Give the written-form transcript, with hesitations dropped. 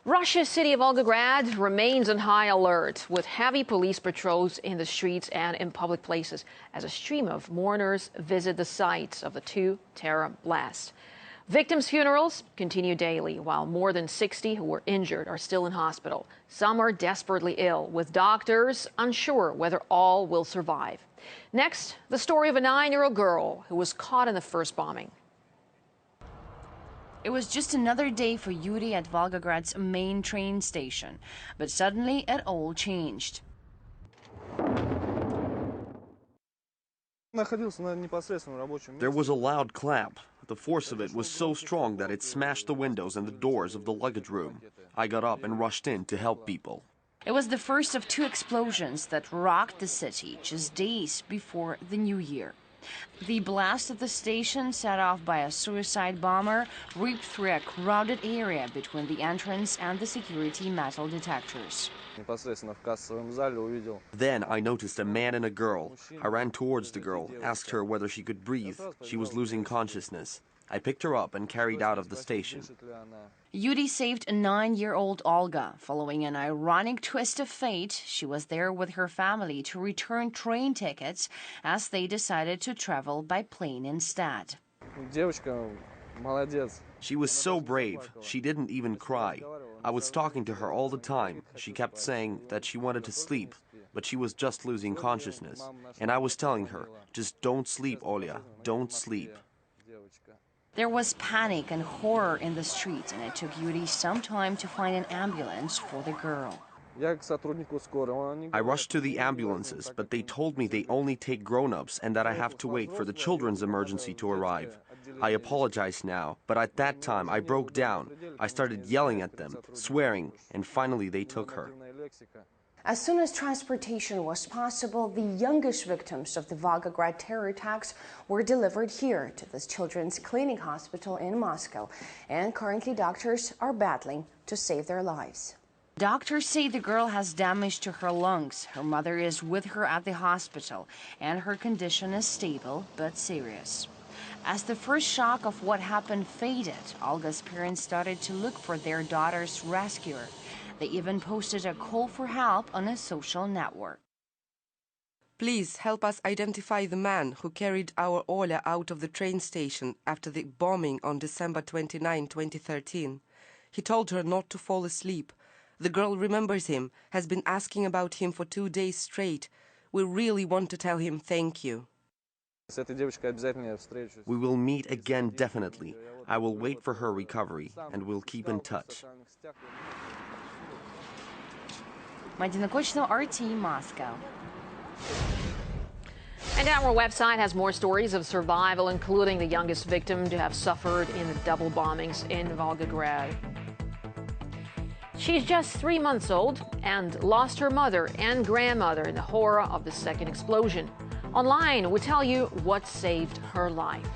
Russia's city of Volgograd remains on high alert, with heavy police patrols in the streets and in public places as a stream of mourners visit the sites of the two terror blasts. Victims' funerals continue daily, while more than 60 who were injured are still in hospital. Some are desperately ill, with doctors unsure whether all will survive. Next, the story of a 9-year-old girl who was caught in the first bombing. It was just another day for Yuri at Volgograd's main train station, but suddenly it all changed. There was a loud clap. The force of it was so strong that it smashed the windows and the doors of the luggage room. I got up and rushed in to help people. It was the first of two explosions that rocked the city just days before the New Year. The blast at the station, set off by a suicide bomber, ripped through a crowded area between the entrance and the security metal detectors. Then I noticed a man and a girl. I ran towards the girl, asked her whether she could breathe. She was losing consciousness. I picked her up and carried out of the station. Yuri saved a 9-year-old Olga. Following an ironic twist of fate, she was there with her family to return train tickets as they decided to travel by plane instead. She was so brave. She didn't even cry. I was talking to her all the time. She kept saying that she wanted to sleep, but she was just losing consciousness. And I was telling her, just don't sleep, Olya, don't sleep. There was panic and horror in the streets, and it took Yuri some time to find an ambulance for the girl. I rushed to the ambulances, but they told me they only take grown-ups and that I have to wait for the children's emergency to arrive. I apologize now, but at that time I broke down. I started yelling at them, swearing, and finally they took her. As soon as transportation was possible, the youngest victims of the Volgograd terror attacks were delivered here to this children's clinic hospital in Moscow, and currently doctors are battling to save their lives. Doctors say the girl has damage to her lungs. Her mother is with her at the hospital, and her condition is stable but serious. As the first shock of what happened faded, Olga's parents started to look for their daughter's rescuer. They even posted a call for help on a social network. Please help us identify the man who carried our Olya out of the train station after the bombing on December 29, 2013. He told her not to fall asleep. The girl remembers him, has been asking about him for 2 days straight. We really want to tell him thank you. We will meet again definitely. I will wait for her recovery and we'll keep in touch. Madina Kochno, RT, Moscow. And our website has more stories of survival, including the youngest victim to have suffered in the double bombings in Volgograd. She's just 3 months old and lost her mother and grandmother in the horror of the second explosion. Online, we tell you what saved her life.